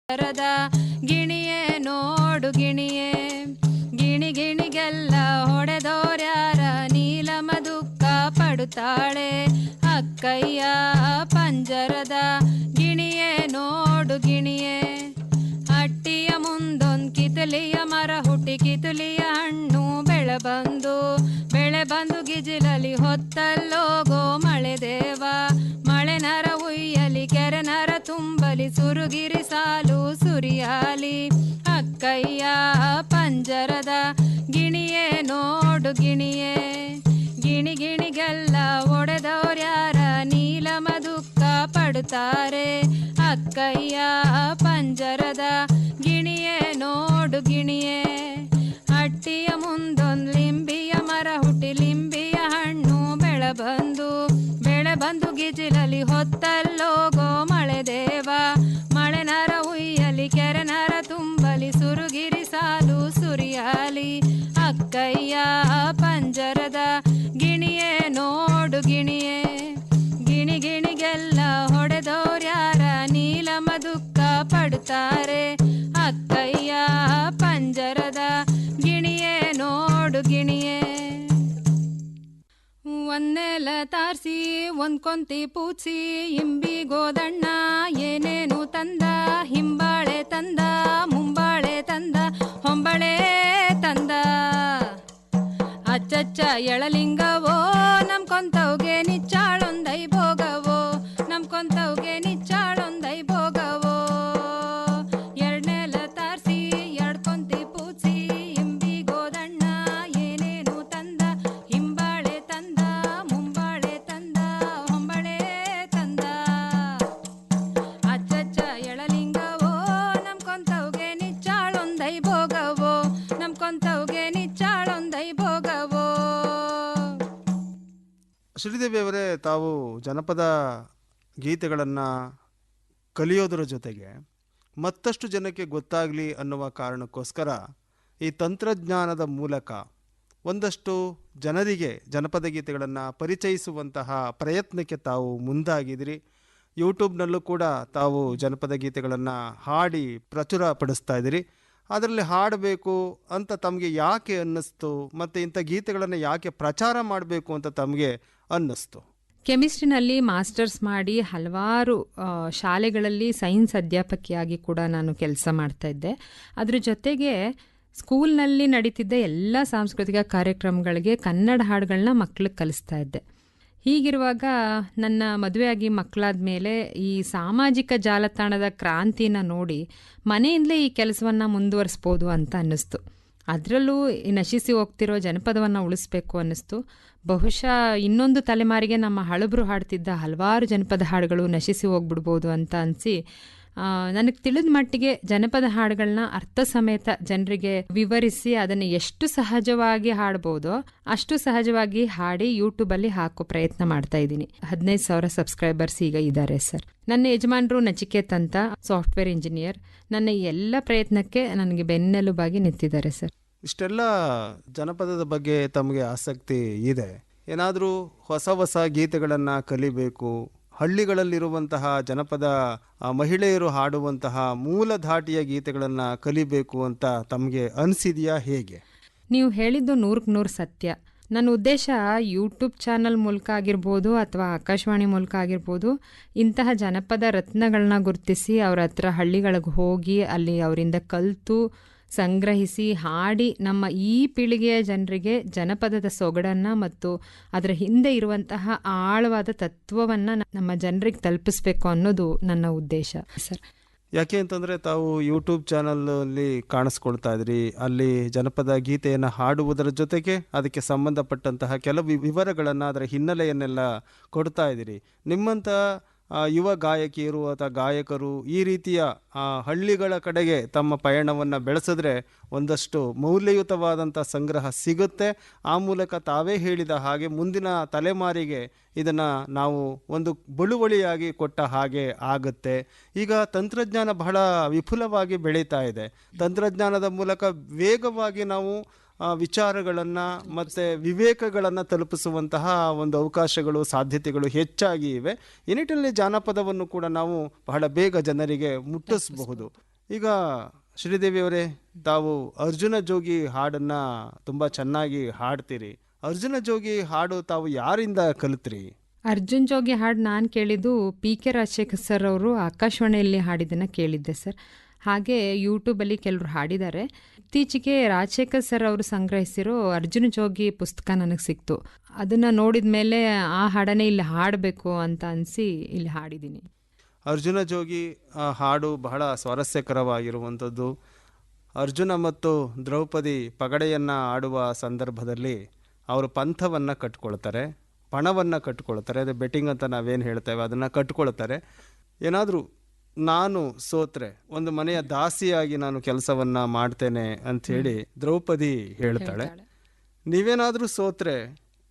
ರದ ಗಿಣಿಯೇ ನೋಡು ಗಿಣಿಯೇ, ಗಿಣಿ ಗಿಣಿಗೆಲ್ಲ ಹೊಡೆದೋರ್ಯಾರ, ನೀಲಮ ದುಃಖ ಪಡುತ್ತಾಳೆ ಅಕ್ಕಯ್ಯ ಪಂಜರದ ಗಿಣಿಯೇ ನೋಡು ಗಿಣಿಯೇ. ಅಟ್ಟಿಯ ಮುಂದೊಂದು ಕಿತಲಿಯ ಮರ ಹುಟ್ಟಿ, ಕಿತಲಿಯ ಹಣ್ಣು ಬೆಳೆ ಬಂದು ಗಿಜಿಲಲಿ ಹೊತ್ತಲ್ಲೋಗೋ ಮಳೆ ದೇವ. ಮಳೆ ನರ ಉಯ್ಯಲಿ ಕೆರೆ ನರ ತುಂಬಲಿ, ಸುರುಗಿರಿ ಸಾಲು ಸುರಿಯಾಲಿ ಅಕ್ಕಯ್ಯ ಪಂಜರದ ಗಿಣಿಯೇ ನೋಡು ಗಿಣಿಯೇ. ಗಿಣಿ ಗಿಣಿಗೆಲ್ಲ ಒಡೆದವ್ರ್ಯಾರ, ನೀಲಮ ದುಃಖ ಪಡುತ್ತಾರೆ ಅಕ್ಕಯ್ಯ ಪಂಜರದ ಗಿಣಿಯೇ ನೋಡು ಗಿಣಿಯೇ. ಅಟ್ಟಿಯ ಮುಂದೊಂದು ಲಿಂಬಿಯ ಮರ ಹುಟ್ಟಿ, ಲಿಂಬಿಯ ಹಣ್ಣು ಬೆಳೆ ಬಂದು ಗಿಜಿಲಲಿ ಹೊತ್ತಲ್ಲೋಗೋ ಮಳೆ ದೇವ. ಮಳೆ ನರ ಉಯ್ಯಲಿ ಕೆರೆ ನರ ತುಂಬಲಿ, ಸುರುಗಿರಿ ಸಾಲು ಸುರಿಯಾಲಿ ಅಕ್ಕಯ್ಯ ಪಂಜರದ ಗಿಣಿಯೇ ನೋಡು ಗಿಣಿಯೇ. ಗಿಣಿ ಗಿಣಿಗೆಲ್ಲ ಹೊಡೆದೋರ್ಯಾರ, ನೀಲಮ ದುಃಖ ಪಡುತ್ತಾರೆ ಅಕ್ಕಯ್ಯ ಪಂಜರದ ಗಿಣಿಯೇ ನೋಡು ಗಿಣಿಯೇ. ಒಂದೆಲ ತಾರ್ಸಿ ಒಂದ್ ಕೊಂತಿ ಪೂಡ್ಸಿ, ಇಂಬಿ ಗೋದಣ್ಣ ಏನೇನು ತಂದ, ಹಿಂಬಾಳೆ ತಂದ ಮುಂಬಾಳೆ ತಂದ ಹೊಂಬಳೆ ತಂದ. ಅಚ್ಚಚ್ಚ ಎಳಲಿಂಗವೋ ನಮ್ ಕೊಂತವ್ಗೆ ನಿಚ್ಚಾಳೊಂದೈ ಭೋಗವೋ, ನಮ್ ಕೊಂತವ್ಗೆ ನಿಚ್ಚಾಳೊಂದೈ ಭೋಗವೋ. ಎರಡ್ನೆಲ ತಾರ್ಸಿ ಎರಡ್ ಕೊಂತಿ ಪೂಡ್ಸಿ, ಇಂಬಿ ಗೋದಣ್ಣ ಏನೇನು ತಂದ, ಹಿಂಬಾಳೆ ತಂದ ಮುಂಬಾಳೆ ತಂದ ಹೊಂಬಳೆ ತಂದ. ಅಚ್ಚಚ್ಚ ಎಳಲಿಂಗವೋ ನಮ್ ಕೊಂತವ್ಗೆ ನಿಚ್ಚಾಳೊಂದೈ ಭೋಗವೋ, ನಮ್ ಕೊಂತವ್ಗೆ ನಿಚ್ಚಾಳೊಂದೈ ಭೋಗವೋ. ಶ್ರೀದೇವಿ ಅವರೇ, ತಾವು ಜನಪದ ಗೀತೆಗಳನ್ನು ಕಲಿಯೋದರ ಜೊತೆಗೆ ಮತ್ತಷ್ಟು ಜನಕ್ಕೆ ಗೊತ್ತಾಗಲಿ ಅನ್ನುವ ಕಾರಣಕ್ಕೋಸ್ಕರ ಈ ತಂತ್ರಜ್ಞಾನದ ಮೂಲಕ ಒಂದಷ್ಟು ಜನರಿಗೆ ಜನಪದ ಗೀತೆಗಳನ್ನು ಪರಿಚಯಿಸುವಂತಹ ಪ್ರಯತ್ನಕ್ಕೆ ತಾವು ಮುಂದಾಗಿದ್ದೀರಿ. ಯೂಟ್ಯೂಬ್ನಲ್ಲೂ ಕೂಡ ತಾವು ಜನಪದ ಗೀತೆಗಳನ್ನು ಹಾಡಿ ಪ್ರಚುರಪಡಿಸ್ತಾ ಇದ್ದೀರಿ. ಅದರಲ್ಲಿ ಹಾಡಬೇಕು ಅಂತ ತಮಗೆ ಯಾಕೆ ಅನ್ನಿಸ್ತು, ಮತ್ತು ಇಂಥ ಗೀತೆಗಳನ್ನು ಯಾಕೆ ಪ್ರಚಾರ ಮಾಡಬೇಕು ಅಂತ ತಮಗೆ ಅನ್ನಿಸ್ತು? ಕೆಮಿಸ್ಟ್ರಿನಲ್ಲಿ ಮಾಸ್ಟರ್ಸ್ ಮಾಡಿ ಹಲವಾರು ಶಾಲೆಗಳಲ್ಲಿ ಸೈನ್ಸ್ ಅಧ್ಯಾಪಕಿಯಾಗಿ ಕೂಡ ನಾನು ಕೆಲಸ ಮಾಡ್ತಾ ಇದ್ದೆ. ಅದ್ರ ಜೊತೆಗೆ ಸ್ಕೂಲ್ನಲ್ಲಿ ನಡೀತಿದ್ದ ಎಲ್ಲ ಸಾಂಸ್ಕೃತಿಕ ಕಾರ್ಯಕ್ರಮಗಳಿಗೆ ಕನ್ನಡ ಹಾಡುಗಳನ್ನ ಮಕ್ಕಳಿಗೆ ಕಲಿಸ್ತಾ ಇದ್ದೆ. ಹೀಗಿರುವಾಗ ನನ್ನ ಮದುವೆಯಾಗಿ ಮಕ್ಕಳಾದ ಮೇಲೆ ಈ ಸಾಮಾಜಿಕ ಜಾಲತಾಣದ ಕ್ರಾಂತಿನ ನೋಡಿ ಮನೆಯಿಂದಲೇ ಈ ಕೆಲಸವನ್ನು ಮುಂದುವರಿಸ್ಬೋದು ಅಂತ ಅನ್ನಿಸ್ತು. ಅದರಲ್ಲೂ ನಶಿಸಿ ಹೋಗ್ತಿರೋ ಜನಪದವನ್ನು ಉಳಿಸ್ಬೇಕು ಅನ್ನಿಸ್ತು. ಬಹುಶಃ ಇನ್ನೊಂದು ತಲೆಮಾರಿಗೆ ನಮ್ಮ ಹಳಬರು ಹಾಡ್ತಿದ್ದ ಹಲವಾರು ಜನಪದ ಹಾಡುಗಳು ನಶಿಸಿ ಹೋಗ್ಬಿಡ್ಬೋದು ಅಂತ ಅನಿಸಿ, ನನಗೆ ತಿಳಿದ ಮಟ್ಟಿಗೆ ಜನಪದ ಹಾಡುಗಳನ್ನ ಅರ್ಥ ಸಮೇತ ಜನರಿಗೆ ವಿವರಿಸಿ ಅದನ್ನು ಎಷ್ಟು ಸಹಜವಾಗಿ ಹಾಡ್ಬೋದೋ ಅಷ್ಟು ಸಹಜವಾಗಿ ಹಾಡಿ ಯೂಟ್ಯೂಬಲ್ಲಿ ಹಾಕೋ ಪ್ರಯತ್ನ ಮಾಡ್ತಾ ಇದ್ದೀನಿ. 15,000 ಸಬ್ಸ್ಕ್ರೈಬರ್ಸ್ ಈಗ ಇದ್ದಾರೆ ಸರ್. ನನ್ನ ಯಜಮಾನರು ನಚಿಕೇತ್ ಅಂತ ಸಾಫ್ಟ್ವೇರ್ ಇಂಜಿನಿಯರ್. ನನ್ನ ಎಲ್ಲ ಪ್ರಯತ್ನಕ್ಕೆ ನನಗೆ ಬೆನ್ನೆಲುಬಾಗಿ ನಿಂತಿದ್ದಾರೆ ಸರ್. ಇಷ್ಟೆಲ್ಲ ಜನಪದದ ಬಗ್ಗೆ ತಮಗೆ ಆಸಕ್ತಿ ಇದೆ, ಏನಾದರೂ ಹೊಸ ಗೀತೆಗಳನ್ನು ಕಲಿಬೇಕು, ಹಳ್ಳಿಗಳಲ್ಲಿರುವಂತಹ ಜನಪದ ಮಹಿಳೆಯರು ಹಾಡುವಂತಹ ಮೂಲ ಧಾಟಿಯ ಗೀತೆಗಳನ್ನು ಕಲಿಬೇಕು ಅಂತ ತಮಗೆ ಅನಿಸಿದೆಯಾ? ಹೇಗೆ? ನೀವು ಹೇಳಿದ್ದು 100% ಸತ್ಯ. ನನ್ನ ಉದ್ದೇಶ ಯೂಟ್ಯೂಬ್ ಚಾನಲ್ ಮೂಲಕ ಆಗಿರ್ಬೋದು ಅಥವಾ ಆಕಾಶವಾಣಿ ಮೂಲಕ ಆಗಿರ್ಬೋದು, ಇಂತಹ ಜನಪದ ರತ್ನಗಳನ್ನ ಗುರುತಿಸಿ ಅವ್ರ ಹತ್ರ ಹಳ್ಳಿಗಳಿಗೆ ಹೋಗಿ ಅಲ್ಲಿ ಅವರಿಂದ ಕಲಿತು ಸಂಗ್ರಹಿಸಿ ಹಾಡಿ ನಮ್ಮ ಈ ಪೀಳಿಗೆಯ ಜನರಿಗೆ ಜನಪದದ ಸೊಗಡನ್ನು ಮತ್ತು ಅದರ ಹಿಂದೆ ಇರುವಂತಹ ಆಳವಾದ ತತ್ವವನ್ನು ನಮ್ಮ ಜನರಿಗೆ ತಲುಪಿಸ್ಬೇಕು ಅನ್ನೋದು ನನ್ನ ಉದ್ದೇಶ ಸರ್. ಯಾಕೆ ಅಂತಂದರೆ ತಾವು ಯೂಟ್ಯೂಬ್ ಚಾನಲಲ್ಲಿ ಕಾಣಿಸ್ಕೊಳ್ತಾ ಇದ್ರಿ, ಅಲ್ಲಿ ಜನಪದ ಗೀತೆಯನ್ನು ಹಾಡುವುದರ ಜೊತೆಗೆ ಅದಕ್ಕೆ ಸಂಬಂಧಪಟ್ಟಂತಹ ಕೆಲವು ವಿವರಗಳನ್ನು, ಅದರ ಹಿನ್ನೆಲೆಯನ್ನೆಲ್ಲ ಕೊಡ್ತಾ ಇದ್ದೀರಿ. ನಿಮ್ಮಂಥ ಯುವ ಗಾಯಕಿಯರು ಅಥವಾ ಗಾಯಕರು ಈ ರೀತಿಯ ಹಳ್ಳಿಗಳ ಕಡೆಗೆ ತಮ್ಮ ಪಯಣವನ್ನು ಬೆಳೆಸಿದ್ರೆ ಒಂದಷ್ಟು ಮೌಲ್ಯಯುತವಾದಂಥ ಸಂಗ್ರಹ ಸಿಗುತ್ತೆ. ಆ ಮೂಲಕ ತಾವೇ ಹೇಳಿದ ಹಾಗೆ ಮುಂದಿನ ತಲೆಮಾರಿಗೆ ಇದನ್ನು ನಾವು ಒಂದು ಬಳುವಳಿಯಾಗಿ ಕೊಟ್ಟ ಹಾಗೆ ಆಗುತ್ತೆ. ಈಗ ತಂತ್ರಜ್ಞಾನ ಬಹಳ ವಿಪುಲವಾಗಿ ಬೆಳೀತಾ ಇದೆ. ತಂತ್ರಜ್ಞಾನದ ಮೂಲಕ ವೇಗವಾಗಿ ನಾವು ವಿಚಾರಗಳನ್ನು ಮತ್ತು ವಿವೇಕಗಳನ್ನು ತಲುಪಿಸುವಂತಹ ಒಂದು ಅವಕಾಶಗಳು, ಸಾಧ್ಯತೆಗಳು ಹೆಚ್ಚಾಗಿ ಇವೆ. ಈ ನಿಟ್ಟಿನಲ್ಲಿ ಜಾನಪದವನ್ನು ಕೂಡ ನಾವು ಬಹಳ ಬೇಗ ಜನರಿಗೆ ಮುಟ್ಟಿಸಬಹುದು. ಈಗ ಶ್ರೀದೇವಿಯವರೇ, ತಾವು ಅರ್ಜುನ ಜೋಗಿ ಹಾಡನ್ನು ತುಂಬ ಚೆನ್ನಾಗಿ ಹಾಡ್ತೀರಿ. ಅರ್ಜುನ ಜೋಗಿ ಹಾಡು ತಾವು ಯಾರಿಂದ ಕಲಿತ್ರಿ? ಅರ್ಜುನ್ ಜೋಗಿ ಹಾಡು ನಾನು ಕೇಳಿದ್ದು PK ರಾಜಶೇಖರ್ ಸರ್ ಅವರು ಆಕಾಶವಾಣಿಯಲ್ಲಿ ಹಾಡಿದ್ದನ್ನು ಕೇಳಿದ್ದೆ ಸರ್. ಹಾಗೆ ಯೂಟ್ಯೂಬಲ್ಲಿ ಕೆಲವರು ಹಾಡಿದ್ದಾರೆ. ಇತ್ತೀಚೆಗೆ ರಾಜಶೇಖರ್ ಸರ್ ಅವರು ಸಂಗ್ರಹಿಸಿರೋ ಅರ್ಜುನ ಜೋಗಿ ಪುಸ್ತಕ ನನಗೆ ಸಿಕ್ತು. ಅದನ್ನು ನೋಡಿದ ಮೇಲೆ ಆ ಹಾಡನ್ನೇ ಇಲ್ಲಿ ಹಾಡಬೇಕು ಅಂತ ಅನಿಸಿ ಇಲ್ಲಿ ಹಾಡಿದ್ದೀನಿ. ಅರ್ಜುನ ಜೋಗಿ ಹಾಡು ಬಹಳ ಸ್ವಾರಸ್ಯಕರವಾಗಿರುವಂಥದ್ದು. ಅರ್ಜುನ ಮತ್ತು ದ್ರೌಪದಿ ಪಗಡೆಯನ್ನು ಆಡುವ ಸಂದರ್ಭದಲ್ಲಿ ಅವರು ಪಂಥವನ್ನು ಕಟ್ಕೊಳ್ತಾರೆ, ಪಣವನ್ನು ಕಟ್ಕೊಳ್ತಾರೆ. ಅದೇ ಬೆಟ್ಟಿಂಗ್ ಅಂತ ನಾವೇನು ಹೇಳ್ತೇವೆ ಅದನ್ನು ಕಟ್ಕೊಳ್ತಾರೆ. ಏನಾದರೂ ನಾನು ಸೋತ್ರೆ ಒಂದು ಮನೆಯ ದಾಸಿಯಾಗಿ ನಾನು ಕೆಲಸವನ್ನು ಮಾಡ್ತೇನೆ ಅಂಥೇಳಿ ದ್ರೌಪದಿ ಹೇಳ್ತಾಳೆ. ನೀವೇನಾದರೂ ಸೋತ್ರೆ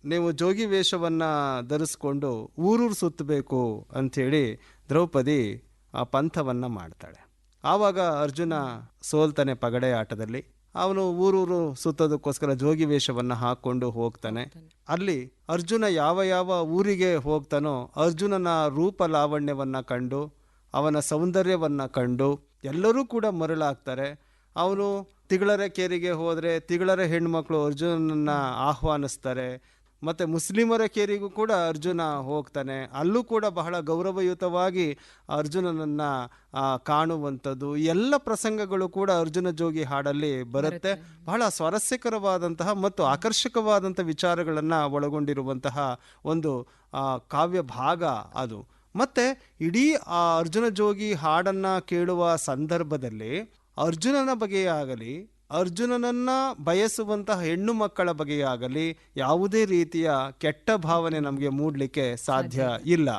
ನೀವು ಜೋಗಿ ವೇಷವನ್ನು ಧರಿಸ್ಕೊಂಡು ಊರೂರು ಸುತ್ತಬೇಕು ಅಂಥೇಳಿ ದ್ರೌಪದಿ ಆ ಪಂಥವನ್ನು ಮಾಡ್ತಾಳೆ. ಆವಾಗ ಅರ್ಜುನ ಸೋಲ್ತಾನೆ ಪಗಡೆ ಆಟದಲ್ಲಿ. ಅವನು ಊರೂರು ಸುತ್ತೋದಕ್ಕೋಸ್ಕರ ಜೋಗಿ ವೇಷವನ್ನು ಹಾಕ್ಕೊಂಡು ಹೋಗ್ತಾನೆ. ಅಲ್ಲಿ ಅರ್ಜುನ ಯಾವ ಯಾವ ಊರಿಗೆ ಹೋಗ್ತಾನೋ ಅರ್ಜುನನ ರೂಪ ಲಾವಣ್ಯವನ್ನು ಕಂಡು, ಅವನ ಸೌಂದರ್ಯವನ್ನು ಕಂಡು ಎಲ್ಲರೂ ಕೂಡ ಮರಳಾಗ್ತಾರೆ. ಅವನು ತಿಗಳರ ಕೇರಿಗೆ ಹೋದರೆ ತಿಗಳರ ಹೆಣ್ಮಕ್ಳು ಅರ್ಜುನನ್ನು ಆಹ್ವಾನಿಸ್ತಾರೆ. ಮತ್ತು ಮುಸ್ಲಿಮರ ಕೇರಿಗೂ ಕೂಡ ಅರ್ಜುನ ಹೋಗ್ತಾನೆ. ಅಲ್ಲೂ ಕೂಡ ಬಹಳ ಗೌರವಯುತವಾಗಿ ಅರ್ಜುನನನ್ನು ಕಾಣುವಂಥದ್ದು ಎಲ್ಲ ಪ್ರಸಂಗಗಳು ಕೂಡ ಅರ್ಜುನ ಜೋಗಿ ಹಾಡಲ್ಲಿ ಬರುತ್ತೆ. ಬಹಳ ಸ್ವಾರಸ್ಯಕರವಾದಂತಹ ಮತ್ತು ಆಕರ್ಷಕವಾದಂಥ ವಿಚಾರಗಳನ್ನು ಒಳಗೊಂಡಿರುವಂತಹ ಒಂದು ಕಾವ್ಯ ಭಾಗ ಅದು. ಮತ್ತು ಇಡೀ ಆ ಅರ್ಜುನ ಜೋಗಿ ಹಾಡನ್ನು ಕೇಳುವ ಸಂದರ್ಭದಲ್ಲಿ ಅರ್ಜುನನ ಬಗೆಯಾಗಲಿ, ಅರ್ಜುನನನ್ನು ಬಯಸುವಂತಹ ಹೆಣ್ಣು ಮಕ್ಕಳ ಬಗೆಯಾಗಲಿ ಯಾವುದೇ ರೀತಿಯ ಕೆಟ್ಟ ಭಾವನೆ ನಮಗೆ ಮೂಡಲಿಕ್ಕೆ ಸಾಧ್ಯ ಇಲ್ಲ.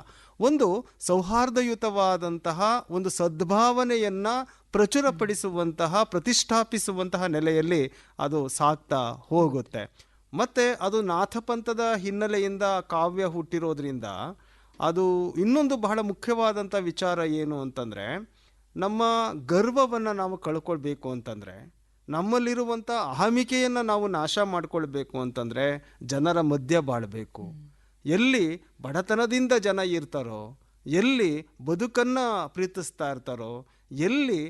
ಒಂದು ಸೌಹಾರ್ದಯುತವಾದಂತಹ ಒಂದು ಸದ್ಭಾವನೆಯನ್ನು ಪ್ರಚುರಪಡಿಸುವಂತಹ, ಪ್ರತಿಷ್ಠಾಪಿಸುವಂತಹ ನೆಲೆಯಲ್ಲಿ ಅದು ಸಾಗ್ತಾ ಹೋಗುತ್ತೆ. ಮತ್ತು ಅದು ನಾಥಪಂಥದ ಹಿನ್ನೆಲೆಯಿಂದ ಕಾವ್ಯ ಹುಟ್ಟಿರೋದ್ರಿಂದ ಅದು ಇನ್ನೊಂದು ಬಹಳ ಮುಖ್ಯವಾದಂಥ ವಿಚಾರ ಏನು ಅಂತಂದರೆ, ನಮ್ಮ ಗರ್ವವನ್ನು ನಾವು ಕಳ್ಕೊಳ್ಬೇಕು ಅಂತಂದರೆ, ನಮ್ಮಲ್ಲಿರುವಂಥ ಅಹಮಿಕೆಯನ್ನು ನಾವು ನಾಶ ಮಾಡಿಕೊಳ್ಬೇಕು ಅಂತಂದರೆ ಜನರ ಮಧ್ಯೆ ಬಾಳಬೇಕು. ಎಲ್ಲಿ ಬಡತನದಿಂದ ಜನ ಇರ್ತಾರೋ, ಎಲ್ಲಿ ಬದುಕನ್ನು ಪ್ರೀತಿಸ್ತಾ ಇರ್ತಾರೋ, ಎಲ್ಲಿ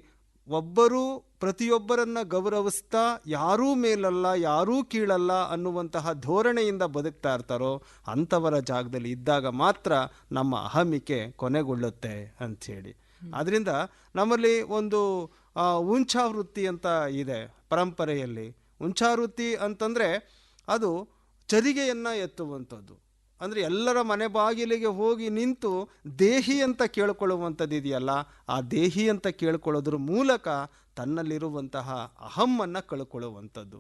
ಒಬ್ಬರು ಪ್ರತಿಯೊಬ್ಬರನ್ನು ಗೌರವಿಸ್ತಾ ಯಾರೂ ಮೇಲಲ್ಲ ಯಾರೂ ಕೀಳಲ್ಲ ಅನ್ನುವಂತಹ ಧೋರಣೆಯಿಂದ ಬದುಕ್ತಾ ಇರ್ತಾರೋ ಅಂಥವರ ಜಾಗದಲ್ಲಿ ಇದ್ದಾಗ ಮಾತ್ರ ನಮ್ಮ ಅಹಮಿಕೆ ಕೊನೆಗೊಳ್ಳುತ್ತೆ ಅಂಥೇಳಿ. ಆದ್ದರಿಂದ ನಮ್ಮಲ್ಲಿ ಒಂದು ಉಂಚಾವೃತ್ತಿ ಅಂತ ಇದೆ ಪರಂಪರೆಯಲ್ಲಿ. ಉಂಚಾವೃತ್ತಿ ಅಂತಂದರೆ ಅದು ಚರಿಗೆಯನ್ನು ಎತ್ತುವಂಥದ್ದು. ಅಂದರೆ ಎಲ್ಲರ ಮನೆ ಬಾಗಿಲಿಗೆ ಹೋಗಿ ನಿಂತು ದೇಹಿ ಅಂತ ಕೇಳ್ಕೊಳ್ಳುವಂಥದ್ದು ಇದೆಯಲ್ಲ, ಆ ದೇಹಿ ಅಂತ ಕೇಳ್ಕೊಳ್ಳೋದ್ರ ಮೂಲಕ ತನ್ನಲ್ಲಿರುವಂತಹ ಅಹಮ್ಮನ್ನು ಕಳ್ಕೊಳ್ಳುವಂಥದ್ದು.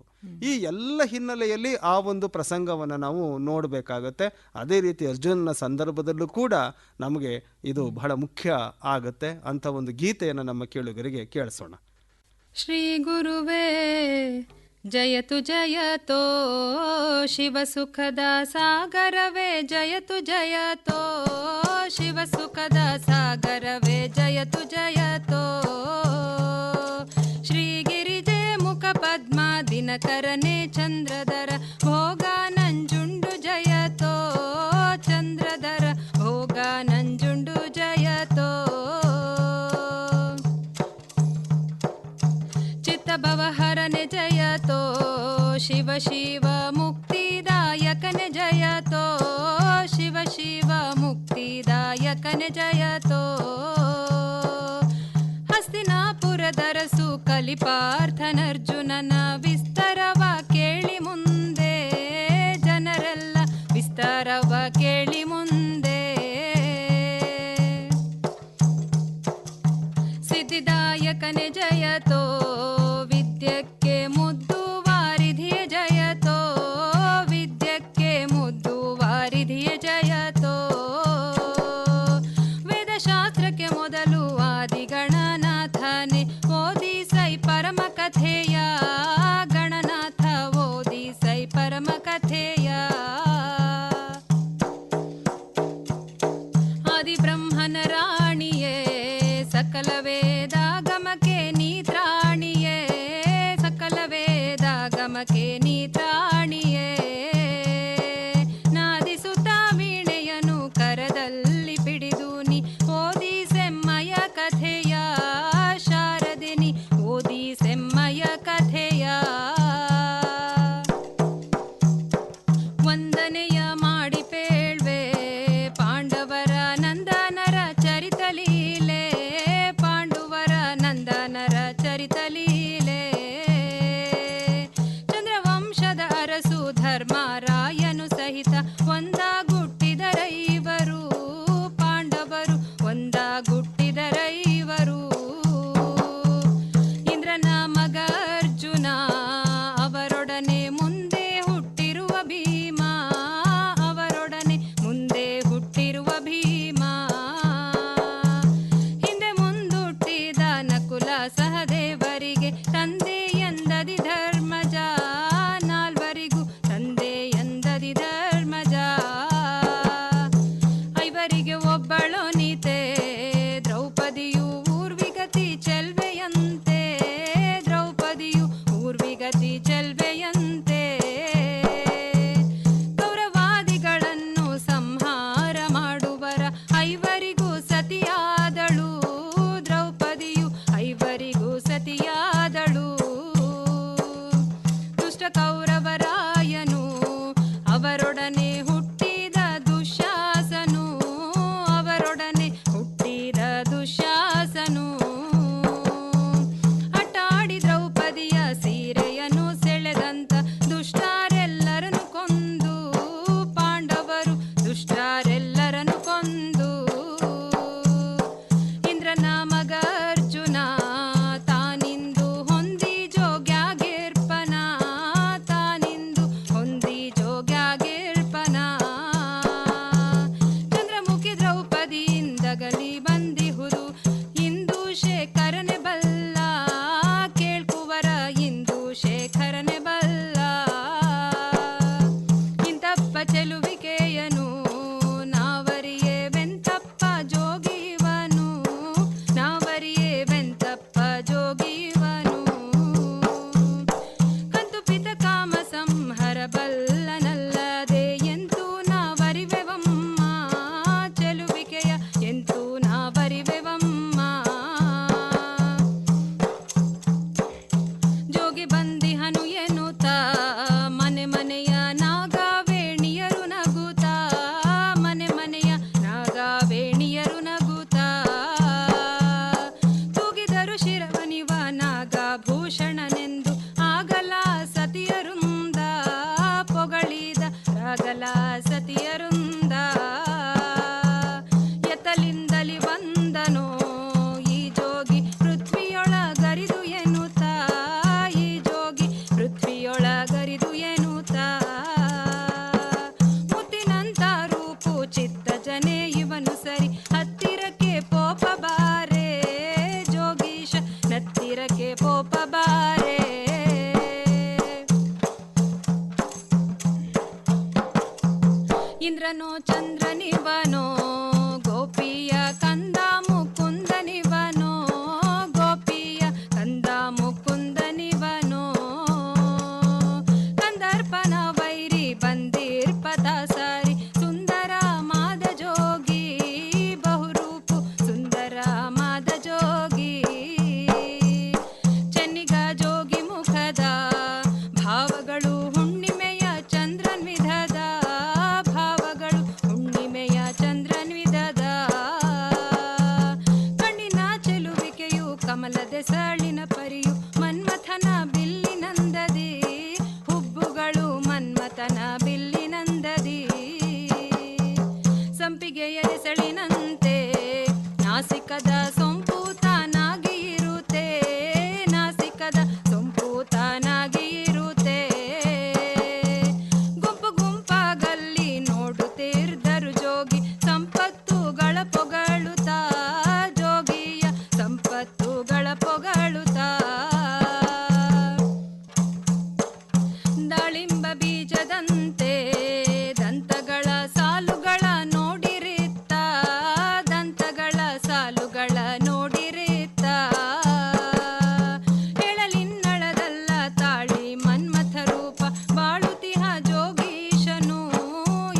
ಈ ಎಲ್ಲ ಹಿನ್ನೆಲೆಯಲ್ಲಿ ಆ ಒಂದು ಪ್ರಸಂಗವನ್ನು ನಾವು ನೋಡಬೇಕಾಗತ್ತೆ. ಅದೇ ರೀತಿ ಅರ್ಜುನನ ಸಂದರ್ಭದಲ್ಲೂ ಕೂಡ ನಮಗೆ ಇದು ಬಹಳ ಮುಖ್ಯ ಆಗುತ್ತೆ. ಅಂಥ ಒಂದು ಗೀತೆಯನ್ನು ನಮ್ಮ ಕೇಳುಗರಿಗೆ ಕೇಳಿಸೋಣ. ಶ್ರೀ ಗುರುವೇ ಜಯತು ಜಯತೋ ಶಿವ ಸುಖದ ಸಾಗರವೇ, ಜಯತು ಜಯತೋ ಶಿವ ಸುಖದ ಸಾಗರವೇ, ಜಯತು ಜಯತೋ ಶ್ರೀಗಿರಿಜೆ ಮುಖ ಪದ್ಮ ದಿನಕರನೆ ಚಂದ್ರಧರ ಭೋಗ ನಂಜುಂಡು ಜಯತೋ, ಚಂದ್ರಧರ ಭೋಗ ನಂಜುಂಡು ಜಯತೋ ಚಿತ್ತಭವಹರನೆ ಜಯತೋ ಶಿವ ಶಿವ ಮುಕ್ತಿದಾಯಕನೆ ಜಯತೋ, ಶಿವ ಶಿವ ಮುಕ್ತಿದಾಯಕನೆ ಜಯತೋ ಹಸ್ತಿನಾಪುರದರಸು ಕಲಿಪಾರ್ಥನರ್ಜುನನ ವಿಸ್ತರವ ಕೇಳಿ ಮುಂದೆ, ಜನರೆಲ್ಲ ವಿಸ್ತರವ ಕೇಳಿ ಮುಂದೆ ಸಿದ್ಧಿದಾಯಕನೆ ಜಯತೋ ವಿದ್ಯಕ್ಕೆ ಮುದ್ದು ವಾರಿಧಿಯ ಜಯತೋ, ವಿದ್ಯಕ್ಕೆ ಮುದ್ದು ವಾರಿಧಿಯ ಜಯತೋ ವೇದಶಾಸ್ತ್ರಕ್ಕೆ ಮೊದಲು ಆದಿಗಣನಾಥನೆ ಓದಿಸೈ ಪರಮ ಕಥೆಯ, ಗಣನಾಥ ಓದಿಸೈ ಪರಮ ಕಥೆಯ ಆದಿಬ್ರಹ್ಮನ ರಾಣಿಯೇ ಸಕಲ ವೇದಾಗಮಕ್ಕೆ ನೀತ್ರಾಣಿ ಸಹದೇವರಿಗೆ ತಂದೆ ಎಂದದಿ ಧರ್ಮಜ, ನಾಲ್ವರಿಗೂ ತಂದೆ ಎಂದದಿ ಧರ್ಮಜ. ಐವರಿಗೆ ಒಬ್ಬಳು ನೀತೆ, ದ್ರೌಪದಿಯು ಊರ್ವಿಗತಿ ಚೆಲ್ವೆಯಂತೆ, ದ್ರೌಪದಿಯು ಊರ್ವಿಗತಿ ಚೆಲ್ವೆಯಂತೆ. ಕೌರವಾದಿಗಳನ್ನು ಸಂಹಾರ ಮಾಡುವರ ಐವರಿಗೂ ಸತಿಯಾದಳು, ದ್ರೌಪದಿಯು ಐವರಿಗೂ ಸತಿಯಾದಳು. ದುಷ್ಟ ಕೌರವರಾಯನು ಅವರೊಡನೆ ಹುಟ್ಟಿದ ದುಶ್ಯಾಸನು, ಅವರೊಡನೆ ಹುಟ್ಟಿದ ದುಶ್ಯಾಸನು. ಅಟ್ಟಾಡಿ ದ್ರೌಪದಿಯ ಸೀರೆಯನ್ನು ಸೆಳೆದಂತ ದುಷ್ಟರೆಲ್ಲರನ್ನು ಕೊಂದು, ಪಾಂಡವರು ದುಷ್ಟರೆಲ್ಲರನ್ನು ಕೊಂದು. ಇಂದ್ರನ ಮಗ ಅರ್ಜುನ ತಾನಿಂದು ಹೊಂದಿ ಜೋಗ್ಯಾಗಿರ್ಪನ, ತಾನಿಂದು ಹೊಂದಿ ಜೋಗ್ಯಾಗಿರ್ಪನ. ಚಂದ್ರಮುಖಿ ದ್ರೌಪದಿಯಿಂದಗಲಿ ಬಂದಿಹುದು, ಇಂದು ಶೇಖರನೆ ಬಲ್ಲ, ಕೇಳ್ಕುವರ ಇಂದು ಶೇಖರನೆ ಬಲ್ಲ. ಇಂತಪ್ಪ ಚೆಲುವಿಕೆಯನು ನಾವರಿಯೇ ವೆಂತಪ್ಪ ಜೋಗಿವನು, ನಾವರಿಯೇ ವೆಂತಪ್ಪ ಜೋಗಿವನು. ಕಂತುಪಿತ ಕಾಮ ಸಂಹರ ಬಲ್ಲನಲ್ಲದೆ ಎಂತೂ ನಾವರಿವೆವಮ್ಮ, ಚೆಲುವಿಕೆಯ ಎಂತೂ ನಾವರಿವೆವಮ್ಮ. ಜೋಗಿ ಬಂದಿಹನು ಎನ್ನುತ್ತ ಮನೆ ಮನೆಯ ನಾಗವೇಣಿಯರು ನಗುತ್ತಾ, ಮನೆ ಮನೆಯ ನಾಗವೇಣಿಯರು ನಗುತ್ತಾ. ತೂಗಿದರು ಶಿರವನಿವ ನಾಗಭೂಷಣನೆಂದು, ಆಗಲ ಸತಿಯರುಂದ ಪೊಗಳಿದ ರಾಗಲ ಸತಿಯರುಂದ. ಎತ್ತಲಿಂದಲಿ ಬಂದನೋ ಈ ಜೋಗಿ ಪೃಥ್ವಿಯೊಳಗರಿದು ಎನ್ನುತ್ತಾ, ಈ ಜೋಗಿ ಪೃಥ್ವಿಯೊಳಗರಿದು ಎನ್ನುತ್ತಾ. ಮುತ್ತಿನಂತ ರೂಪು ಚಿತ್ತ ಜನೆ ಇವನು ಸರಿ, ಹತ್ತಿರಕ್ಕೆ ಪೋಪ ಬಾರೆ ಜೋಗೀಶ, ನತ್ತಿರಕ್ಕೆ ಪೋಪ ಬಾರೆ. ಇಂದ್ರನೋ ಚಂದ್ರನಿವನೋ, ಗೋಪಿಯ ಕಂದ ಮುಕುಂದನಿವನೋ, ಗೋಪಿಯ ಕಂದ ಮುಕುಂದನಿವನೋ. ಕಂದರ್ಪನ ವೈರಿ ಬಂದಿರ್ಪದ ಸಾರಿ, ಸುಂದರ ಮಾದ ಜೋಗಿ ಬಹುರೂಪು, ಸುಂದರ ಮಾದ ಜೋಗಿ. ಚೆನ್ನಿಗ ಜೋಗಿ ಮುಖದ ಭಾವಗಳು ಹುಣ್ಣಿಮೆಯ ಚಂದ್ರನ್ವಿಧದ, ಭಾವಗಳು ಹುಣ್ಣಿಮೆಯ ಚಂದ್ರನ್ವಿಧದ. ಕಣ್ಣಿನ ಚೆಲುವಿಕೆಯು ಕಮಲದೆ ಸಳಿನ ಪರಿಯು, ಮನ್ಮಥನ ಬಿಲ್ಲಿನಂದದಿ ಹುಬ್ಬುಗಳು ಮನ್ಮಥನ ಬಿಲ್ಲಿನಂದದಿ. ಸಂಪಿಗೆಯ ಸೆಳಿನಂತೆ ನಾಸಿಕದ ಸೊಂಪು ತಾನಾಗಿ ಇರುತ್ತೆ, ನಾಸಿಕದ ಸೊಂಪು ತಾನಾಗಿ ಇರುತ್ತೆ. ಗುಂಪು ಗುಂಪಾಗಲ್ಲಿ ನೋಡುತ್ತಿರ್ದರು ಜೋಗಿ, ಸಂಪತ್ತುಗಳ ಪೊಗಳುತ್ತಾ, ಜೋಗಿಯ ಸಂಪತ್ತುಗಳ ಪೊಗಳುತ್ತಾ. ದಾಳಿಂಬ ಬೀಜದಂತೆ ದಂತಗಳ ಸಾಲುಗಳ ನೋಡಿರಿತ್ತ, ದಂತಗಳ ಸಾಲುಗಳ ನೋಡಿರಿತ್ತ. ಹೇಳಲಿನ್ನಳದಲ್ಲ ತಾಳಿ ಮನ್ಮಥ ರೂಪ, ಬಾಳುತಿಹ ಜೋಗೀಶನು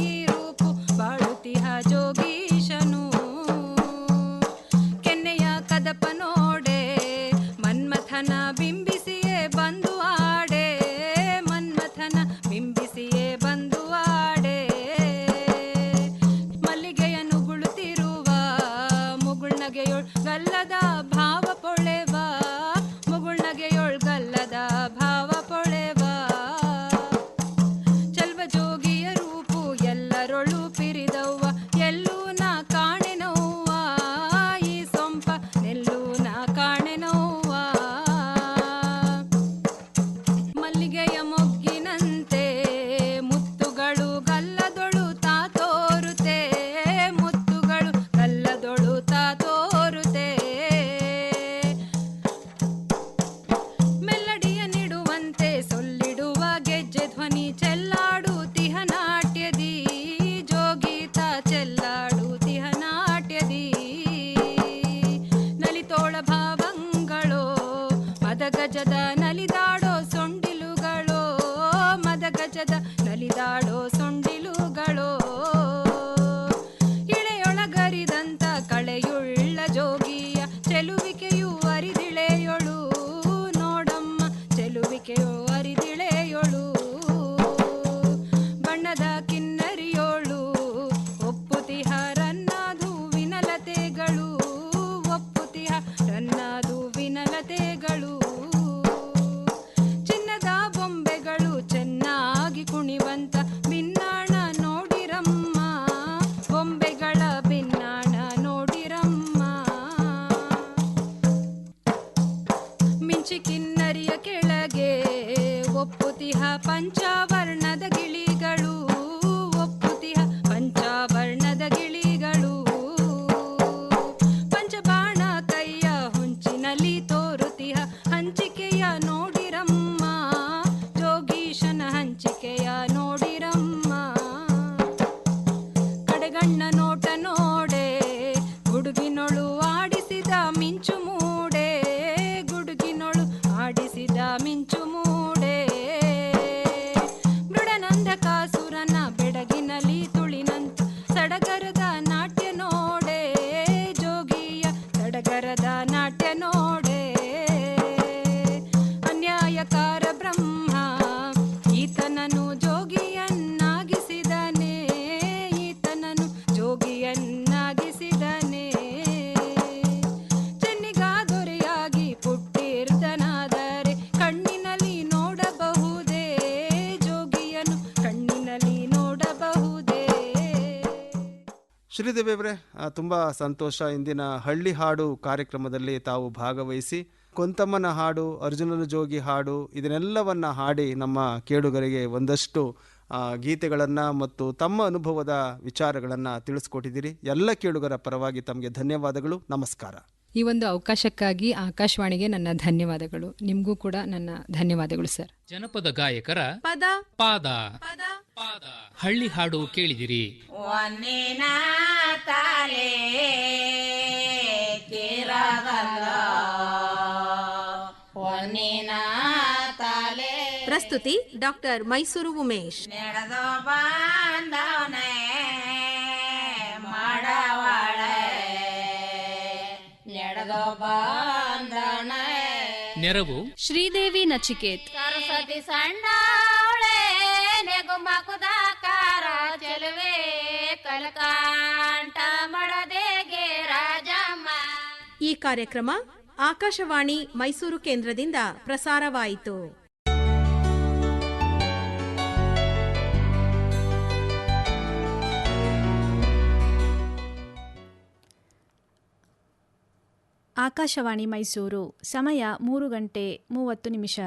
ಈ ರೂಪು, ಬಾಳುತಿಹ ಜೋಗೀಶನು. ಕೆನ್ನೆಯ ಕದಪ ನೋಡೆ ಮನ್ಮಥನ ಬಿಂಬಿಸಿಯೇ ಬಂದು ಆಡೆ, ಮನ್ಮಥನ ಬಿಂಬಿಸಿಯೇ ಬಂದು ಆಡೆ. ಮಲ್ಲಿಗೆಯ ನುಗುಳುತ್ತಿರುವ ಮುಗುಳ್ನಗೆಯೊಳ್ಗಲ್ಲದ ಭಾವ ಪೊಳೆವ, ಮುಗುಳ್ನಗೆಯೊಳ್ಗಲ್ಲದ ಭಾವ ಪೊಳೆವ. ಚಲ್ವ ಜೋಗಿಯ ರೂಪು ಎಲ್ಲರೊಳು ಪಿರಿದವ್ವ, ಎಲ್ಲೂ ನಾ ಕಾಣೆನವ್ವ, ಈ ಸೊಂಪ ನೆಲ್ಲೂ ನಾ ಕಾಣೆನವ್ವ. ಗಜದ ನಲಿದಾಡೋ ಸೊಂಡಿಲುಗಳೋ, ಮದ ಗಜದ ನಲಿದಾಡೋ ಸೊಂಡಿಲುಗಳೋ, ಇಳೆಯೊಳಗರಿದಂತ ಕಳೆಯುಳ್ಳ ಜೋಗಿಯ ಚೆಲುವಿಕೆಯು ಅರಿದಿಳೆಯೊಳು, ನೋಡಮ್ಮ ಚೆಲುವಿಕೆಯು ಅರಿದಿಳೆಯೊಳು, ಬಣ್ಣದ ಕಿನ್ನರಿಯೋಳು ಒಪ್ಪುತಿಹ ರನ್ನಾದು ವಿನಲತೆಗಳು, ಒಪ್ಪುತಿಹ ರನ್ನಾದು ವಿನಲತೆಗಳು, ಚಿನ್ನದ ಬೊಂಬೆಗಳು ಚೆನ್ನಾಗಿ ಕುಣಿವಂತ ಬಿನ್ನಾಣ ನೋಡಿರಮ್ಮ, ಬೊಂಬೆಗಳ ಬಿನ್ನಾಣ ನೋಡಿರಮ್ಮ, ಮಿಂಚಿ ಕಿನ್ನರಿಯ ಕೆಳಗೆ ಒಪ್ಪುತಿಹ ಪಂಚವರ್ಣದ ಗಿಳಿಗಳು, ಒಪ್ಪುತಿಹ ಪಂಚವರ್ಣದ ಗಿಳಿಗಳು, ಪಂಚಬಾಣ ಕೈಯ ಹೊಂಚಿನಲ್ಲಿ ತೋರುತಿಹ ಹಂಚಿಕೆಯ ನೋಡಿರಮ್ಮ, ಜೋಗೀಶನ ಹಂಚಿಕೆಯ ನೋಡಿರಮ್ಮ, ಕಡೆಗಣ್ಣ ನೋಟ ನೋಡೆ ಗುಡುಗಿನೊಳು ಆಡಿಸಿದ ಮಿಂಚು ಮೂಡೆ, ಗುಡುಗಿನೊಳು ಆಡಿಸಿದ ಮಿಂಚು ಮೂಡೆ, ಮೃಡನಂದಕಾಸುರನ ಬೆಡಗಿನಲ್ಲಿ ತುಳಿನಂತ ಸಡಗರದ ನಾಟ್ಯ ನೋಡೆ, ಜೋಗಿಯ ಸಡಗರದ ನಾಟ್ಯ ನೋಡೆ, ಅನ್ಯಾಯಕಾರ ಬ್ರಹ್ಮ ಈತನನು ಜೋಗಿಯನ್ನಾಗಿಸಿದನೆ, ಈತನನು ಜೋಗಿಯನ್ನಾಗಿಸಿದನೆ, ಚೆನ್ನಿಗ ದೊರೆಯಾಗಿ ಪುಟ್ಟಿರ್ದನಾದರೆ ಕಣ್ಣಿನಲ್ಲಿ ನೋಡಬಹುದೇ, ಜೋಗಿಯನು ಕಣ್ಣಿನಲ್ಲಿ ನೋಡಬಹುದೇ. ಶ್ರೀದೇವಿ ಅವರೇ, ತುಂಬ ಸಂತೋಷ. ಇಂದಿನ ಹಳ್ಳಿ ಹಾಡು ಕಾರ್ಯಕ್ರಮದಲ್ಲಿ ತಾವು ಭಾಗವಹಿಸಿ ಕೊಂತಮ್ಮನ ಹಾಡು, ಅರ್ಜುನನ ಜೋಗಿ ಹಾಡು ಇದನ್ನೆಲ್ಲವನ್ನ ಹಾಡಿ ನಮ್ಮ ಕೇಳುಗರಿಗೆ ಒಂದಷ್ಟು ಗೀತೆಗಳನ್ನು ಮತ್ತು ತಮ್ಮ ಅನುಭವದ ವಿಚಾರಗಳನ್ನು ತಿಳಿಸ್ಕೊಟ್ಟಿದ್ದೀರಿ. ಎಲ್ಲ ಕೇಳುಗರ ಪರವಾಗಿ ತಮಗೆ ಧನ್ಯವಾದಗಳು, ನಮಸ್ಕಾರ. ಈ ಒಂದು ಅವಕಾಶಕ್ಕಾಗಿ ಆಕಾಶವಾಣಿಗೆ ನನ್ನ ಧನ್ಯವಾದಗಳು. ನಿಮಗೂ ಕೂಡ ನನ್ನ ಧನ್ಯವಾದಗಳು ಸರ್. ಜನಪದ ಗಾಯಕರ ಪದ ಪಾದ ಪಾದ ಹಳ್ಳಿ ಹಾಡು ಕೇಳಿದಿರಿ. ಒನ್ನಿನ ತಾಲೆ ಕಿರಗಲ್ಲ, ಒನ್ನಿನ ತಾಲೆ. ಪ್ರಸ್ತುತಿ ಡಾಕ್ಟರ್ ಮೈಸೂರು ಉಮೇಶ್. ನೆಡದೋ ಬಾಂಧವನೇ ಮಾಡವಾಳೆ, ನೆಡದೋ ಬಾಂಧವನೇ. ನೆರವು ಶ್ರೀದೇವಿ ನಚಿಕೇತ್. ಸರಸ್ವತಿ ಸಣ್ಣವಳೆ ನೆಗುಮಕುದಾಕಾರ ಚೆಲುವೆ ಕಲಕಾಂಟ ಮಡದೆಗೆ ರಾಜಮ್ಮ. ಈ ಕಾರ್ಯಕ್ರಮ ಆಕಾಶವಾಣಿ ಮೈಸೂರು ಕೇಂದ್ರದಿಂದ ಪ್ರಸಾರವಾಯಿತು. ಆಕಾಶವಾಣಿ ಮೈಸೂರು. ಸಮಯ 3 ಗಂಟೆ 30 ನಿಮಿಷ.